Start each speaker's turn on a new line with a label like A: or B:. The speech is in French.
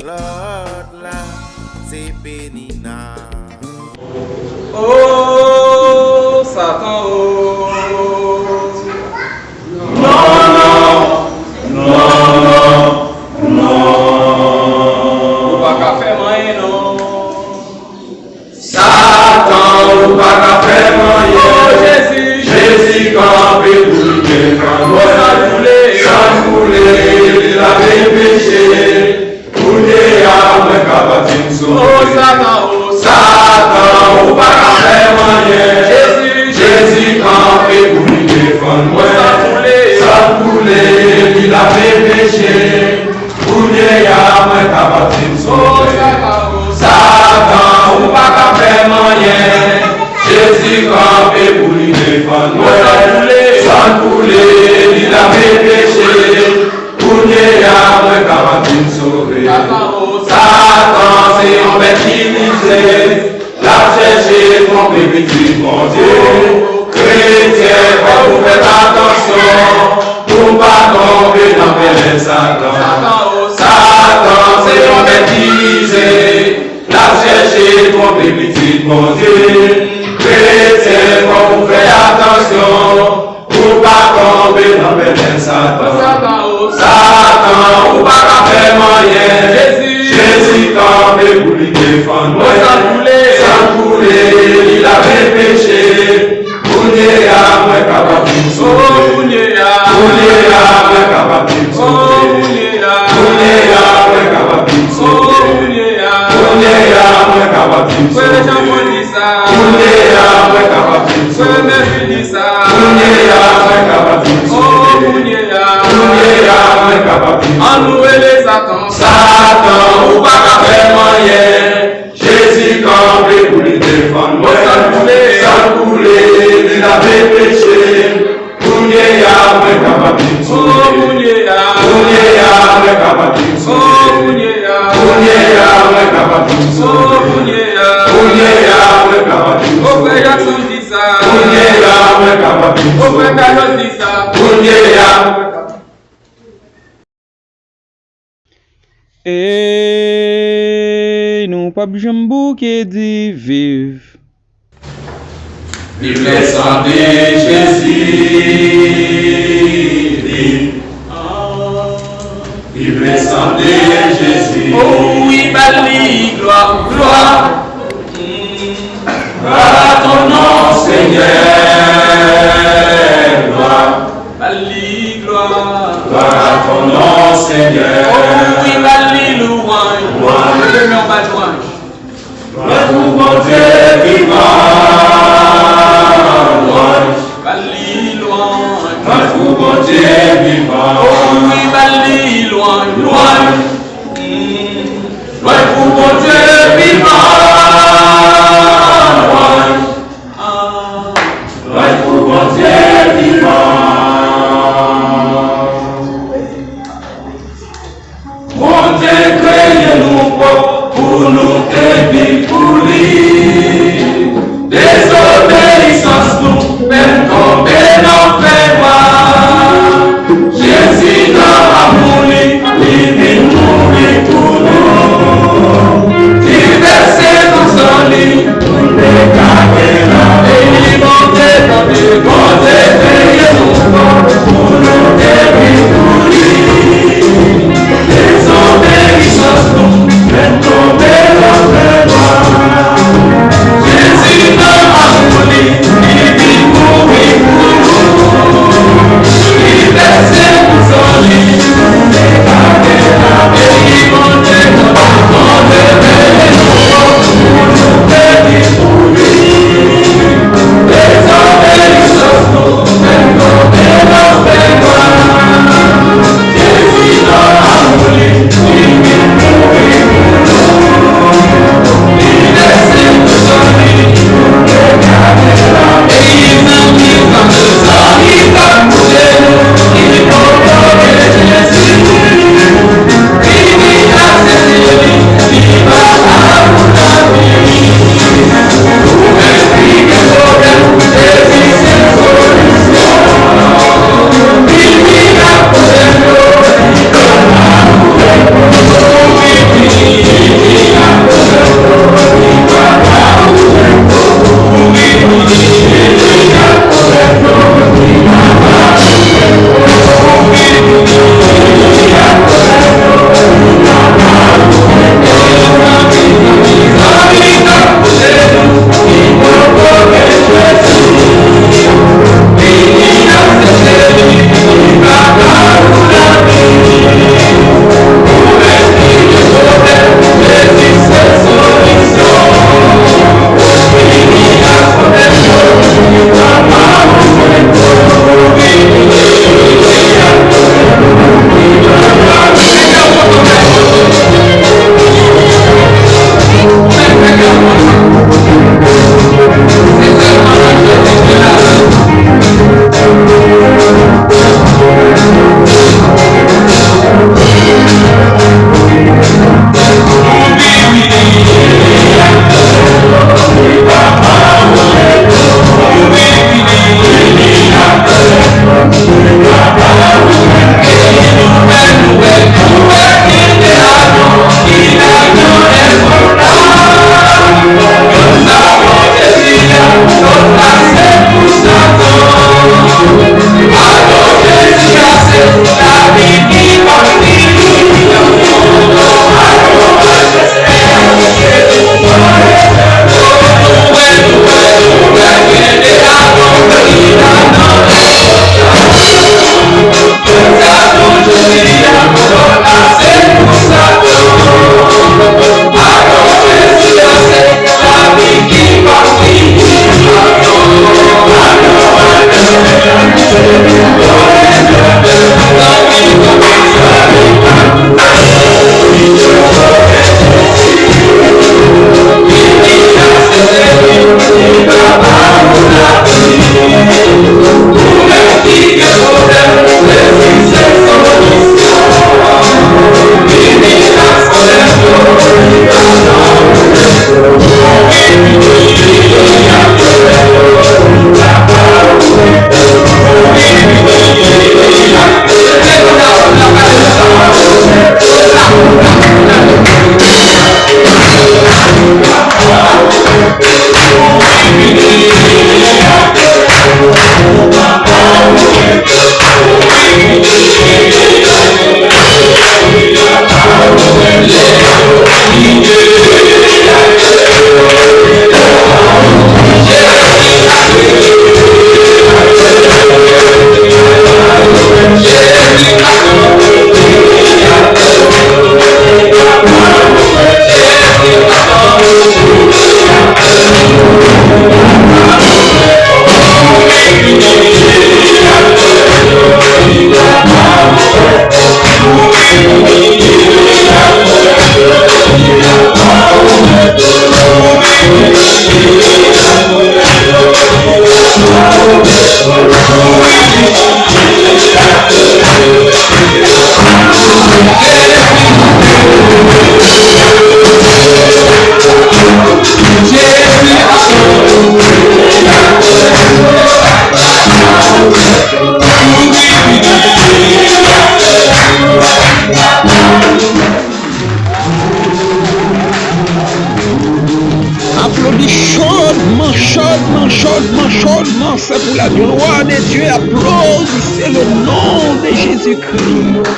A: l'autre là, c'est Pénina.
B: Oh, Satan, oh. Non. Ou pas qu'à faire moyen, non.
C: Satan, ou pas qu'à faire moyen.
B: Oh,
C: Jésus, campé pour le défendre. Sans couler, il avait péché. Pour les âmes capables de sauver.
B: Oh, Satan,
C: ou pas qu'à faire moyen. Jésus, campé pour le défendre. Sans couler, il avait péché. Pour les âmes capables de sauver. Satan, ou pas qu'à faire moyen. Jésus campé pour lui défendre. Sans couler, il avait péché. Pour les âmes capables de sauver. Satan, c'est un bête utilisé. La chercher, tromper, petit mon Dieu. Chrétien, vous faites attention. Pour ne pas tomber dans le Satan. Satan, c'est un bête utilisé. La chercher, tromper, petit mon Dieu. Chrétien, vous faites attention. Pour ne pas tomber dans le Satan. Satan, ou pas qu'à faire moyen. Jésus campé pour lui défendre. Sans couler, il avait péché. Pour les âmes capables de sauver. Pour les âmes capables de sauver. Pour les âmes capables de sauver. Pour les âmes capables de sauver. Pour les âmes capables de sauver. Pour les âmes capables de sauver.
B: En nous et les Satan.
C: Satan, ou pas qu'à faire moyen. Jésus campé pour lui défendre. Sans couler, il avait péché. Pour les âmes capables de sauver. Pour les âmes capables de sauver. Pour les âmes capables de sauver. Pour les âmes capables de sauver. Pour les âmes capables de sauver. Pour les âmes.
D: Et nous pas besoin de bouquet de vivre.
C: Vive le sang de Jésus. Vive le sang de Jésus.
B: Oh oui, belle gloire, gloire.
C: Gloire à ton nom, Seigneur. Gloire.
B: Belle gloire.
C: Gloire à ton nom, Seigneur.
B: Oh oui, belle louange.
C: Louange.
B: Demeure belle louange.
C: Gloire à ton bon Dieu vivant. Louange.
B: Belle louange.
C: Gloire à ton bon Dieu vivant.
B: Oh oui, belle louange, louange.
C: Gloire à ton bon Dieu vivant. Louange. Gloire à ton bon Dieu vivant. Mon Dieu, craignez-nous pour nous créer pour lui.
D: chaudement, chaudement, chaudement, chaudement, c'est pour la gloire de Dieu. Applaudissez le nom de Jésus-Christ.